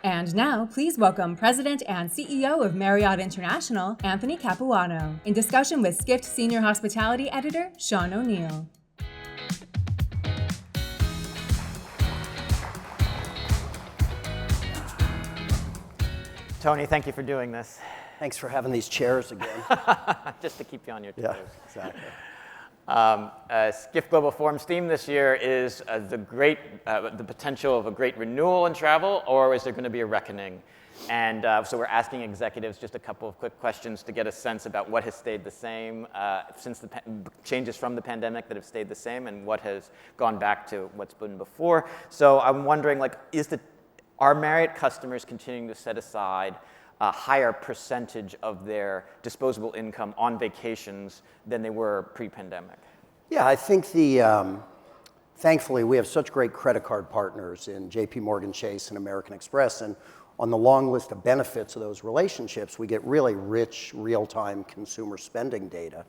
And now, please welcome President and CEO of Marriott International, Anthony Capuano, in discussion with Skift Senior Hospitality Editor, Sean O'Neill. Tony, thank you for doing this. Thanks for having these chairs again. Just to keep you on your toes. Yeah, exactly. Skift Global Forum's theme this year is the potential of a great renewal in travel, or is there going to be a reckoning? And so we're asking executives just a couple of quick questions to get a sense about what has stayed the same since the changes from the pandemic that have stayed the same, and what has gone back to what's been before. So I'm wondering, are Marriott customers continuing to set aside a higher percentage of their disposable income on vacations than they were pre-pandemic? Yeah, I think thankfully we have such great credit card partners in JP Morgan Chase and American Express, and on the long list of benefits of those relationships, we get really rich real-time consumer spending data.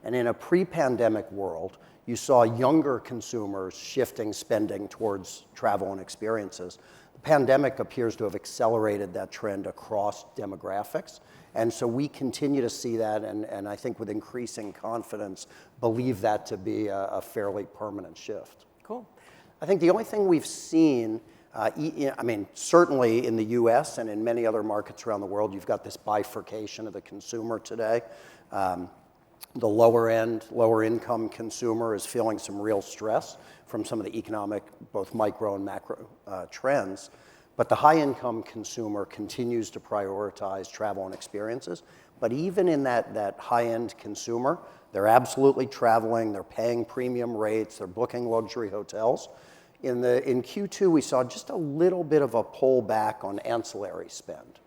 And in a pre-pandemic world, you saw younger consumers shifting spending towards travel and experiences. The pandemic appears to have accelerated that trend across demographics. And so we continue to see that, and I think with increasing confidence, believe that to be a fairly permanent shift. Cool. I think the only thing we've seen, certainly in the US and in many other markets around the world, you've got this bifurcation of the consumer today. The lower income consumer is feeling some real stress from some of the economic, both micro and macro trends. But the high income consumer continues to prioritize travel and experiences. But even in that high end consumer, they're absolutely traveling, they're paying premium rates, they're booking luxury hotels. In Q2, we saw just a little bit of a pullback on ancillary spend,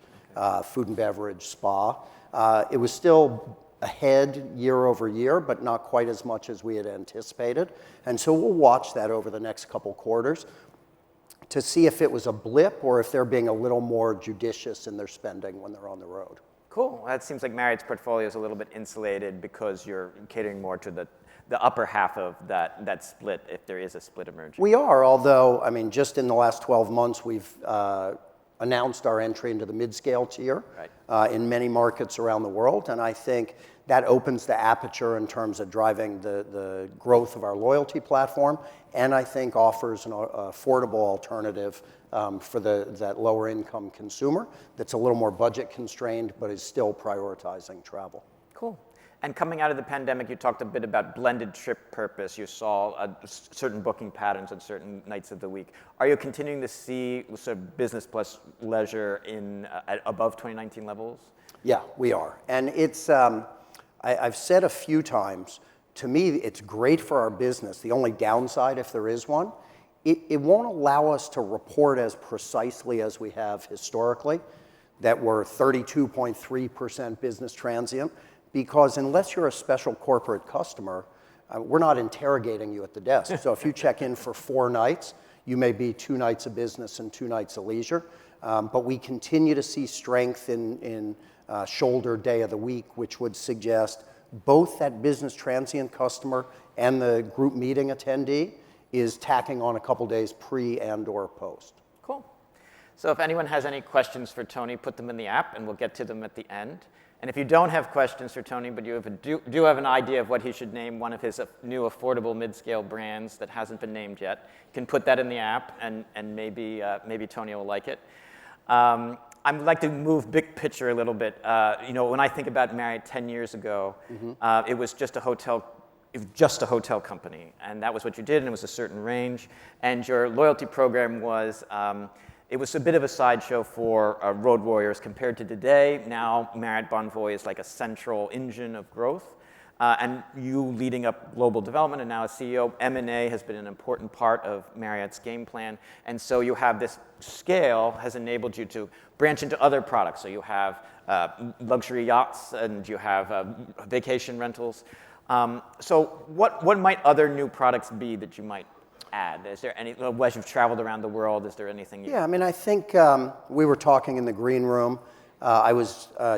food and beverage, spa. It was still ahead year over year, but not quite as much as we had anticipated. And so we'll watch that over the next couple quarters to see if it was a blip or if they're being a little more judicious in their spending when they're on the road. Cool. That seems like Marriott's portfolio is a little bit insulated because you're catering more to the upper half of that split, if there is a split emerging. We are, although, just in the last 12 months, we've announced our entry into the mid-scale tier in many markets around the world. And I think that opens the aperture in terms of driving the growth of our loyalty platform, and I think offers an affordable alternative for that lower income consumer that's a little more budget constrained, but is still prioritizing travel. Cool. And coming out of the pandemic, you talked a bit about blended trip purpose. You saw certain booking patterns on certain nights of the week. Are you continuing to see sort of business plus leisure above 2019 levels? Yeah, we are. And it's, I've said a few times, to me, it's great for our business. The only downside, if there is one, it won't allow us to report as precisely as we have historically, that we're 32.3% business transient. Because unless you're a special corporate customer, we're not interrogating you at the desk. So if you check in for 4 nights, you may be 2 nights of business and 2 nights of leisure. But we continue to see strength in shoulder day of the week, which would suggest both that business transient customer and the group meeting attendee is tacking on a couple days pre and or post. Cool. So if anyone has any questions for Tony, put them in the app and we'll get to them at the end. And if you don't have questions for Tony, but you do have an idea of what he should name one of his new affordable mid-scale brands that hasn't been named yet, you can put that in the app, and maybe Tony will like it. I'd like to move big picture a little bit. When I think about Marriott 10 years ago, it was just a hotel company, and that was what you did, and it was a certain range. And your loyalty program was. It was a bit of a sideshow for road warriors compared to today. Now, Marriott Bonvoy is like a central engine of growth. And you leading up global development and now as CEO, M&A has been an important part of Marriott's game plan. And so you have this scale has enabled you to branch into other products. So you have luxury yachts and you have vacation rentals. So what might other new products be that you might add? Is there any, as you've traveled around the world, is there anything? Yeah, I think we were talking in the green room. I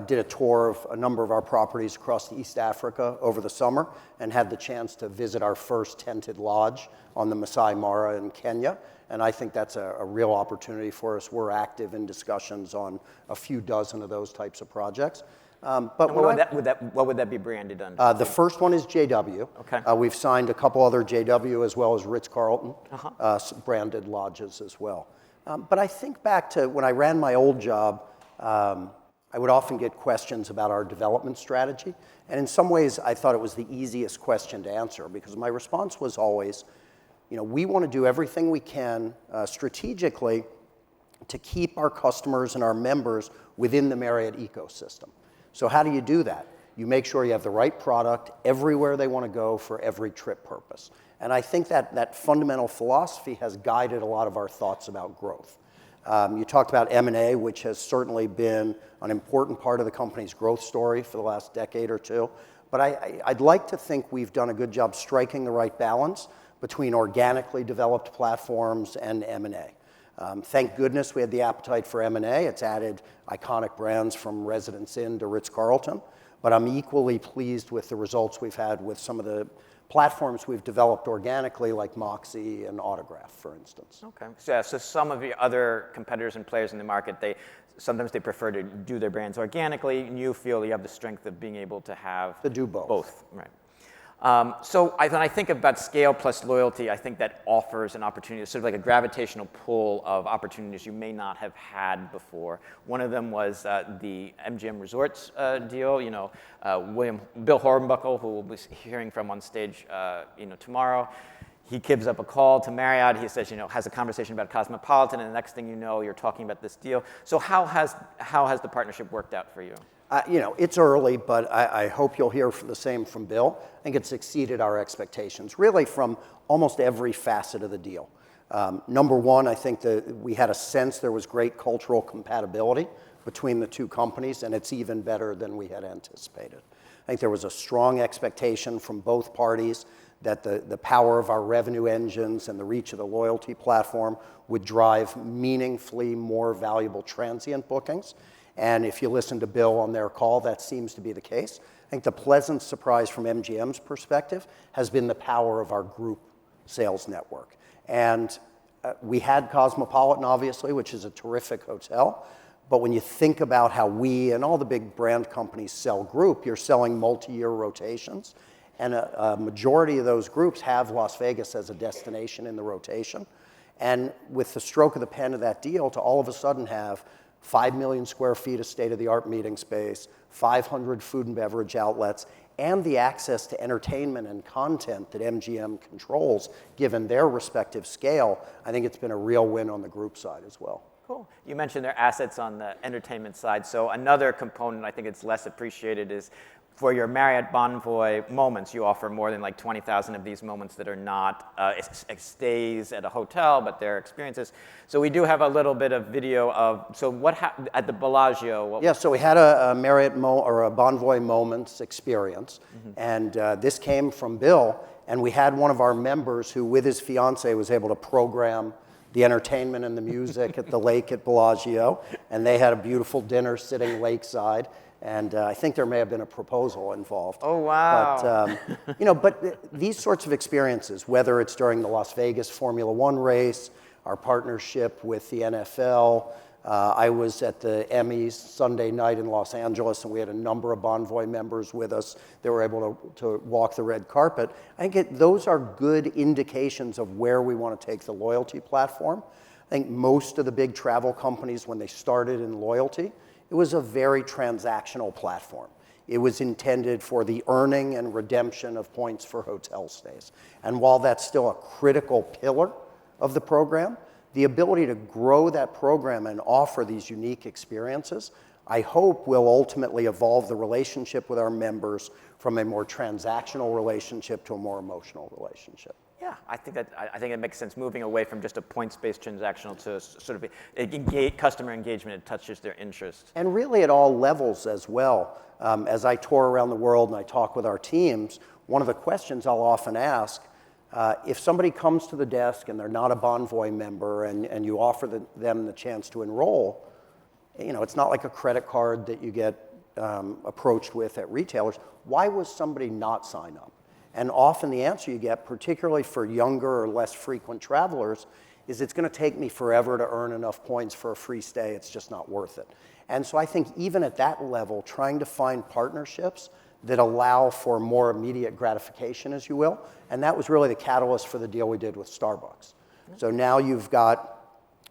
did a tour of a number of our properties across East Africa over the summer and had the chance to visit our first tented lodge on the Masai Mara in Kenya. And I think that's a real opportunity for us. We're active in discussions on a few dozen of those types of projects. But what would that be branded under? The first one is JW. Okay. We've signed a couple other JW as well as Ritz-Carlton branded lodges as well. But I think back to when I ran my old job, I would often get questions about our development strategy. And in some ways, I thought it was the easiest question to answer because my response was always, we want to do everything we can strategically to keep our customers and our members within the Marriott ecosystem. So how do you do that? You make sure you have the right product everywhere they want to go for every trip purpose. And I think that fundamental philosophy has guided a lot of our thoughts about growth. You talked about M&A, which has certainly been an important part of the company's growth story for the last decade or two. But I'd like to think we've done a good job striking the right balance between organically developed platforms and M&A. Thank goodness we had the appetite for M&A. It's added iconic brands from Residence Inn to Ritz-Carlton. But I'm equally pleased with the results we've had with some of the platforms we've developed organically, like Moxie and Autograph, for instance. Okay. So some of the other competitors and players in the market, sometimes they prefer to do their brands organically, and you feel you have the strength of being able to have to do both. Both, right. So when I think about scale plus loyalty, I think that offers an opportunity, sort of like a gravitational pull of opportunities you may not have had before. One of them was the MGM Resorts deal. Bill Hornbuckle, who we'll be hearing from on stage, tomorrow. He gives up a call to Marriott. He says, has a conversation about Cosmopolitan, and the next thing you know, you're talking about this deal. So how has the partnership worked out for you? It's early, but I hope you'll hear the same from Bill. I think it's exceeded our expectations, really from almost every facet of the deal. Number one, I think that we had a sense there was great cultural compatibility between the two companies, and it's even better than we had anticipated. I think there was a strong expectation from both parties that the power of our revenue engines and the reach of the loyalty platform would drive meaningfully more valuable transient bookings. And if you listen to Bill on their call, that seems to be the case. I think the pleasant surprise from MGM's perspective has been the power of our group sales network. And we had Cosmopolitan, obviously, which is a terrific hotel. But when you think about how we and all the big brand companies sell group, you're selling multi-year rotations. And a majority of those groups have Las Vegas as a destination in the rotation. And with the stroke of the pen of that deal, to all of a sudden have 5 million square feet of state-of-the-art meeting space, 500 food and beverage outlets, and the access to entertainment and content that MGM controls, given their respective scale, I think it's been a real win on the group side as well. Cool. You mentioned their assets on the entertainment side. So another component I think it's less appreciated is for your Marriott Bonvoy moments, you offer more than like 20,000 of these moments that are not stays at a hotel, but they're experiences. So we do have a little bit of video of, so what happened at the Bellagio? So we had a Marriott or a Bonvoy Moments experience, and this came from Bill, and we had one of our members who, with his fiance, was able to program the entertainment and the music at the lake at Bellagio, and they had a beautiful dinner sitting lakeside. And I think there may have been a proposal involved. Oh, wow. But these sorts of experiences, whether it's during the Las Vegas Formula One race, our partnership with the NFL, I was at the Emmys Sunday night in Los Angeles, and we had a number of Bonvoy members with us that were able to walk the red carpet. I think those are good indications of where we want to take the loyalty platform. I think most of the big travel companies, when they started in loyalty, it was a very transactional platform. It was intended for the earning and redemption of points for hotel stays. And while that's still a critical pillar of the program, the ability to grow that program and offer these unique experiences, I hope will ultimately evolve the relationship with our members from a more transactional relationship to a more emotional relationship. Yeah, I think it makes sense moving away from just a points-based transactional to sort of customer engagement. It touches their interest. And really at all levels as well. As I tour around the world and I talk with our teams, one of the questions I'll often ask, if somebody comes to the desk and they're not a Bonvoy member and you offer them the chance to enroll, it's not like a credit card that you get approached with at retailers. Why was somebody not sign up? And often the answer you get, particularly for younger or less frequent travelers, is it's going to take me forever to earn enough points for a free stay. It's just not worth it. And so I think even at that level, trying to find partnerships that allow for more immediate gratification, as you will, and that was really the catalyst for the deal we did with Starbucks. So now you've got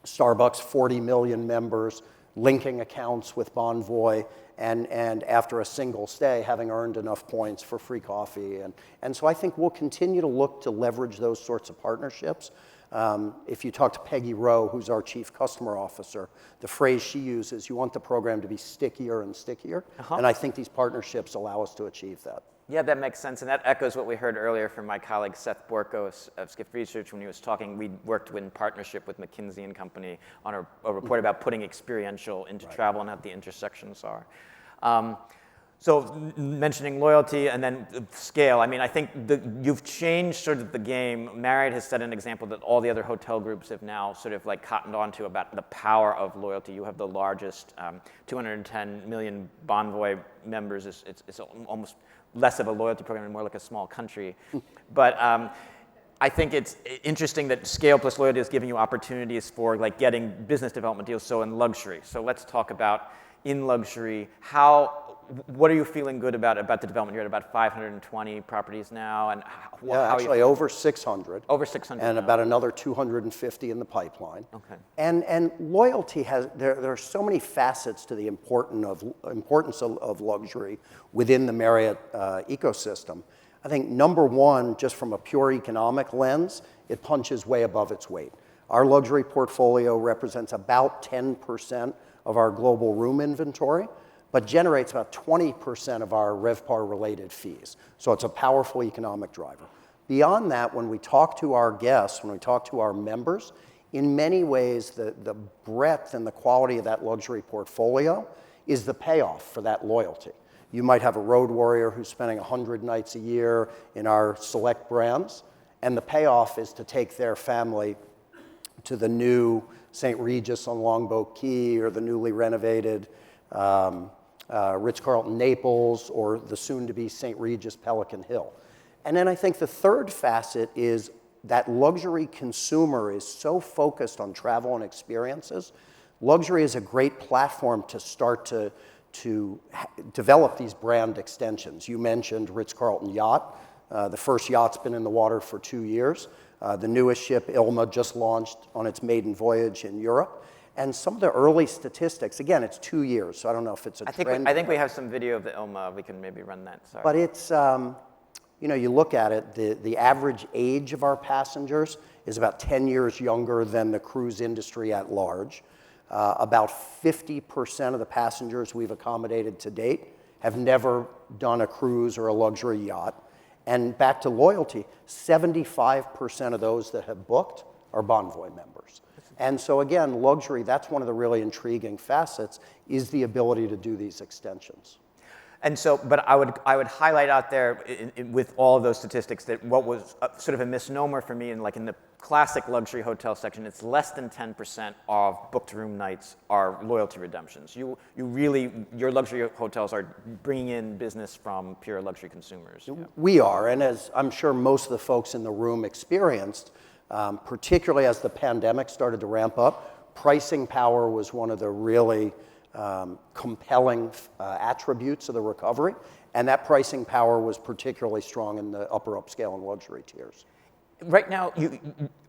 Starbucks, 40 million members, linking accounts with Bonvoy, and after a single stay, having earned enough points for free coffee. And so I think we'll continue to look to leverage those sorts of partnerships. If you talk to Peggy Rowe, who's our Chief Customer Officer, the phrase she uses, you want the program to be stickier and stickier. And I think these partnerships allow us to achieve that. Yeah, that makes sense, and that echoes what we heard earlier from my colleague Seth Borko of Skift Research when he was talking. We worked in partnership with McKinsey and Company on a report about putting experiential into travel and how the intersections are. So mentioning loyalty and then scale, I mean, I think you've changed sort of the game. Marriott has set an example that all the other hotel groups have now sort of like cottoned onto about the power of loyalty. You have the largest 210 million Bonvoy members. It's almost less of a loyalty program and more like a small country. But I think it's interesting that scale plus loyalty is giving you opportunities for like getting business development deals. So in luxury, so let's talk about in luxury, what are you feeling good about the development? You're at about 520 properties now, and how actually over 600. Over 600 and now. About another 250 in the pipeline. Okay. And loyalty there are so many facets to the importance of luxury within the Marriott ecosystem. I think number one, just from a pure economic lens, it punches way above its weight. Our luxury portfolio represents about 10% of our global room inventory, but generates about 20% of our RevPAR-related fees. So it's a powerful economic driver. Beyond that, when we talk to our guests, when we talk to our members, in many ways, the breadth and the quality of that luxury portfolio is the payoff for that loyalty. You might have a road warrior who's spending 100 nights a year in our select brands, and the payoff is to take their family to the new St. Regis on Longboat Key or the newly renovated Ritz-Carlton Naples, or the soon-to-be St. Regis Pelican Hill. And then I think the third facet is that luxury consumer is so focused on travel and experiences. Luxury is a great platform to start to develop these brand extensions. You mentioned Ritz-Carlton Yacht. The first yacht's been in the water for 2 years. The newest ship, Ilma, just launched on its maiden voyage in Europe. And some of the early statistics, again, it's 2 years, so I don't know if it's a trend. I think we have some video of the Ilma. We can maybe run that. Sorry. But it's, you look at it, the average age of our passengers is about 10 years younger than the cruise industry at large. About 50% of the passengers we've accommodated to date have never done a cruise or a luxury yacht. And back to loyalty, 75% of those that have booked are Bonvoy members. And so again, luxury, that's one of the really intriguing facets, is the ability to do these extensions. And so, but I would highlight out there with all of those statistics that what was sort of a misnomer for me in the classic luxury hotel section, it's less than 10% of booked room nights are loyalty redemptions. You really, your luxury hotels are bringing in business from pure luxury consumers. Yeah. We are, and as I'm sure most of the folks in the room experienced, particularly as the pandemic started to ramp up, pricing power was one of the really compelling attributes of the recovery, and that pricing power was particularly strong in the upper upscale and luxury tiers. Right now,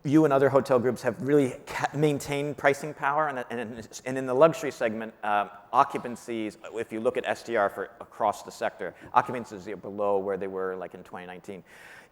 you and other hotel groups have really maintained pricing power, and in the luxury segment, occupancies, if you look at STR for across the sector, occupancies are below where they were like in 2019.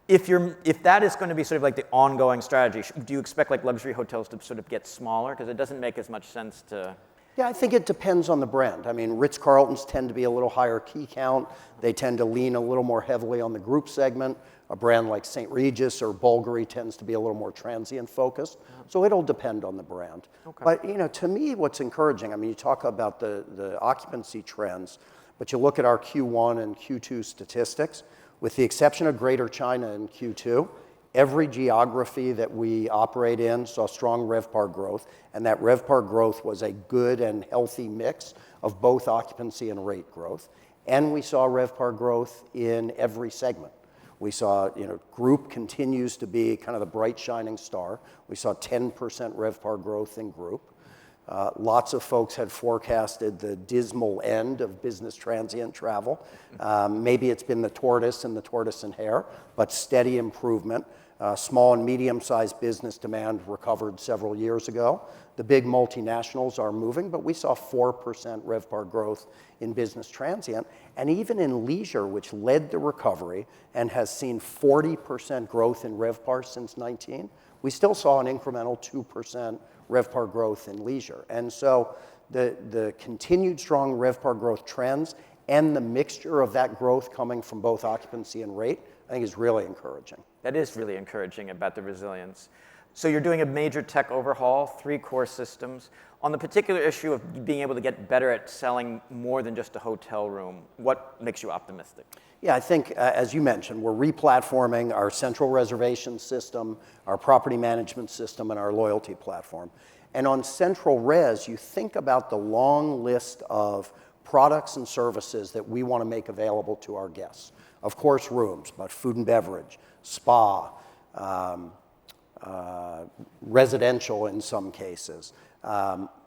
If that is going to be sort of like the ongoing strategy, do you expect like luxury hotels to sort of get smaller? Because it doesn't make as much sense to... Yeah, I think it depends on the brand. I mean, Ritz-Carltons tend to be a little higher key count. They tend to lean a little more heavily on the group segment. A brand like St. Regis or Bulgari tends to be a little more transient focused. So it'll depend on the brand. Okay. But to me, what's encouraging, I mean, you talk about the occupancy trends, but you look at our Q1 and Q2 statistics, with the exception of Greater China in Q2, every geography that we operate in saw strong RevPAR growth, and that RevPAR growth was a good and healthy mix of both occupancy and rate growth. And we saw RevPAR growth in every segment, We saw, group continues to be kind of the bright shining star. We saw 10% RevPAR growth in group. Lots of folks had forecasted the dismal end of business transient travel. Maybe it's been the tortoise and hare, but steady improvement. Small and medium-sized business demand recovered several years ago. The big multinationals are moving, but we saw 4% RevPAR growth in business transient. And even in leisure, which led the recovery and has seen 40% growth in RevPAR since 19, we still saw an incremental 2% RevPAR growth in leisure. And so the continued strong RevPAR growth trends and the mixture of that growth coming from both occupancy and rate, I think is really encouraging. That is really encouraging about the resilience. So you're doing a major tech overhaul, 3 core systems. On the particular issue of being able to get better at selling more than just a hotel room, what makes you optimistic? Yeah, I think, as you mentioned, we're replatforming our central reservation system, our property management system, and our loyalty platform. And on central res, you think about the long list of products and services that we want to make available to our guests. Of course, rooms, but food and beverage, spa, residential in some cases,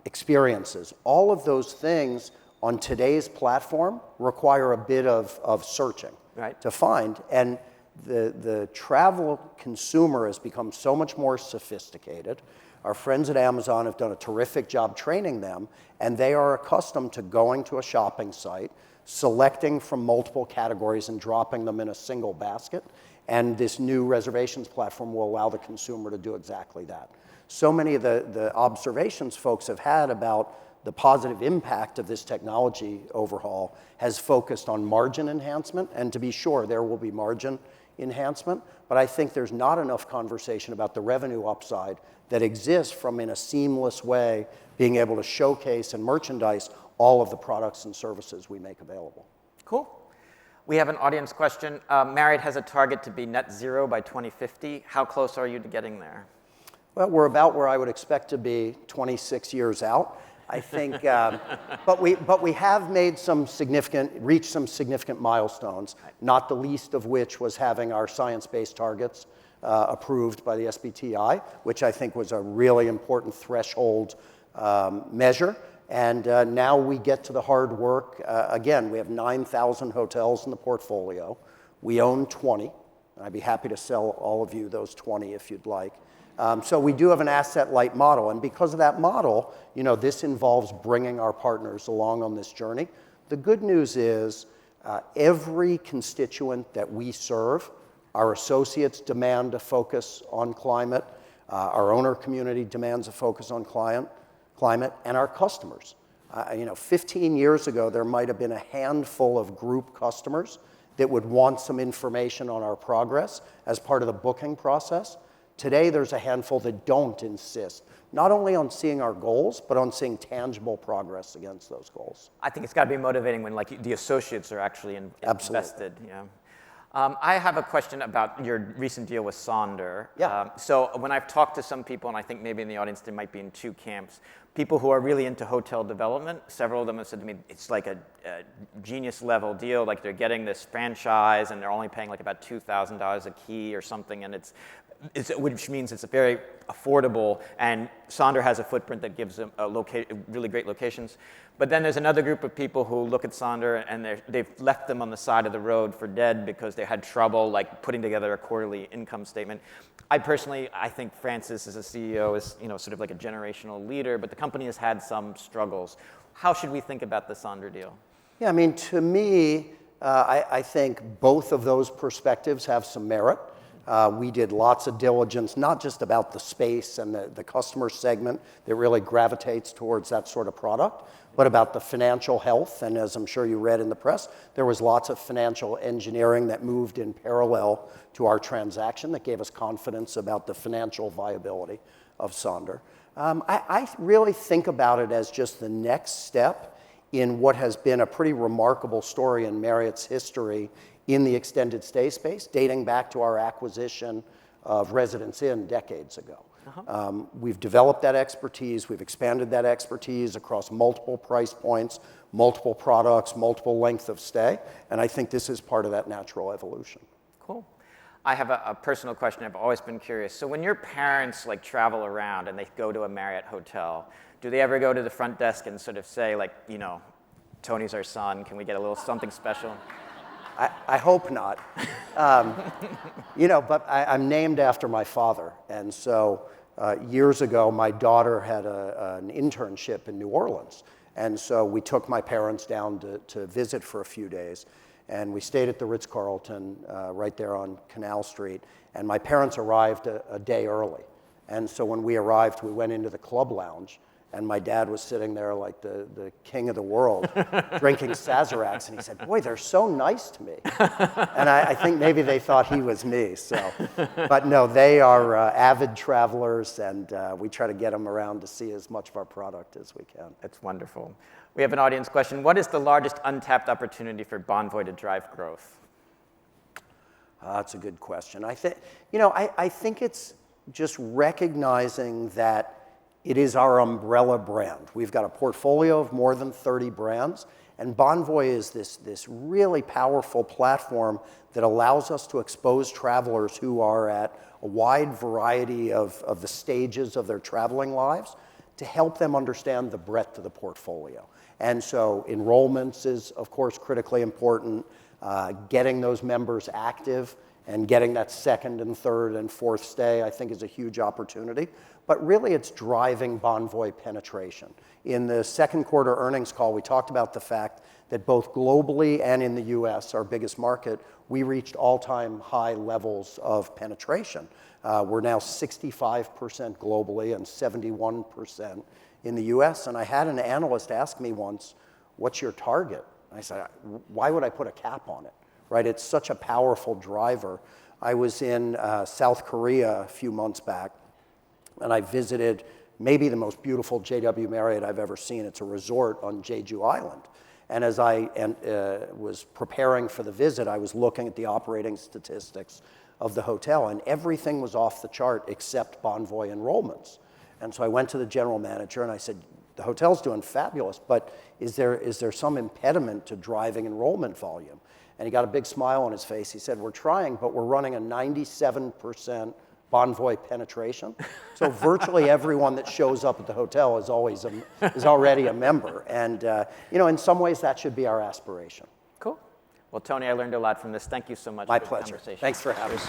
experiences. All of those things on today's platform require a bit of searching to find. And the travel consumer has become so much more sophisticated. Our friends at Amazon have done a terrific job training them, and they are accustomed to going to a shopping site, selecting from multiple categories and dropping them in a single basket. And this new reservations platform will allow the consumer to do exactly that. So many of the observations folks have had about the positive impact of this technology overhaul has focused on margin enhancement. And to be sure, there will be margin enhancement. But I think there's not enough conversation about the revenue upside that exists from, in a seamless way, being able to showcase and merchandise all of the products and services we make available. Cool. We have an audience question. Marriott has a target to be net zero by 2050. How close are you to getting there? Well, we're about where I would expect to be 26 years out, I think. But we have made reached some significant milestones, not the least of which was having our science-based targets approved by the SBTi, which I think was a really important threshold measure. And now we get to the hard work. Again, we have 9,000 hotels in the portfolio. We own 20. I'd be happy to sell all of you those 20 if you'd like. So we do have an asset-light model. And because of that model, this involves bringing our partners along on this journey. The good news is every constituent that we serve, our associates demand a focus on climate. Our owner community demands a focus on climate, and our customers. 15 years ago, there might have been a handful of group customers that would want some information on our progress as part of the booking process. Today, there's a handful that don't insist, not only on seeing our goals, but on seeing tangible progress against those goals. I think it's got to be motivating when the associates are actually invested. Yeah. I have a question about your recent deal with Sonder. Yeah. So when I've talked to some people, and I think maybe in the audience they might be in 2 camps, people who are really into hotel development, several of them have said to me, it's like a genius level deal, like they're getting this franchise and they're only paying like about $2,000 a key or something, and which means it's very affordable, and Sonder has a footprint that gives them really great locations. But then there's another group of people who look at Sonder and they've left them on the side of the road for dead because they had trouble putting together a quarterly income statement. I think Francis as a CEO is sort of like a generational leader, but the company has had some struggles. How should we think about the Sonder deal? Yeah, to me, I think both of those perspectives have some merit. We did lots of diligence, not just about the space and the customer segment that really gravitates towards that sort of product, but about the financial health. And as I'm sure you read in the press, there was lots of financial engineering that moved in parallel to our transaction that gave us confidence about the financial viability of Sonder. I really think about it as just the next step in what has been a pretty remarkable story in Marriott's history in the extended stay space, dating back to our acquisition of Residence Inn decades ago. We've developed that expertise. We've expanded that expertise across multiple price points, multiple products, multiple length of stay. And I think this is part of that natural evolution. Cool. I have a personal question. I've always been curious. So when your parents like travel around and they go to a Marriott hotel, do they ever go to the front desk and sort of say like, you know, Tony's our son, can we get a little something special? I hope not. You know, but I'm named after my father. And so years ago, my daughter had an internship in New Orleans. And so we took my parents down to visit for a few days. And we stayed at the Ritz-Carlton right there on Canal Street. And my parents arrived a day early. And so when we arrived, we went into the club lounge. And my dad was sitting there like the king of the world, drinking Sazeracs. And he said, boy, they're so nice to me. And I think maybe they thought he was me. So, but no, they are avid travelers. And we try to get them around to see as much of our product as we can. That's wonderful. We have an audience question. What is the largest untapped opportunity for Bonvoy to drive growth? That's a good question. I think it's just recognizing that it is our umbrella brand. We've got a portfolio of more than 30 brands, and Bonvoy is this really powerful platform that allows us to expose travelers who are at a wide variety of the stages of their traveling lives to help them understand the breadth of the portfolio. And so enrollments is, of course, critically important. Getting those members active and getting that second and third and fourth stay, I think, is a huge opportunity. But really, it's driving Bonvoy penetration. In the second quarter earnings call, we talked about the fact that both globally and in the US, our biggest market, we reached all-time high levels of penetration. We're now 65% globally and 71% in the US. And I had an analyst ask me once, what's your target? I said, why would I put a cap on it? Right? It's such a powerful driver. I was in South Korea a few months back, and I visited maybe the most beautiful JW Marriott I've ever seen. It's a resort on Jeju Island. And as I was preparing for the visit, I was looking at the operating statistics of the hotel, and everything was off the chart except Bonvoy enrollments. And so I went to the general manager and I said, the hotel's doing fabulous, but is there some impediment to driving enrollment volume? And he got a big smile on his face. He said, we're trying, but we're running a 97% Bonvoy penetration. So virtually everyone that shows up at the hotel is already a member. And you know, in some ways, that should be our aspiration. Cool. Well, Tony, I learned a lot from this. Thank you so much My for the pleasure. conversation. Thanks for having us.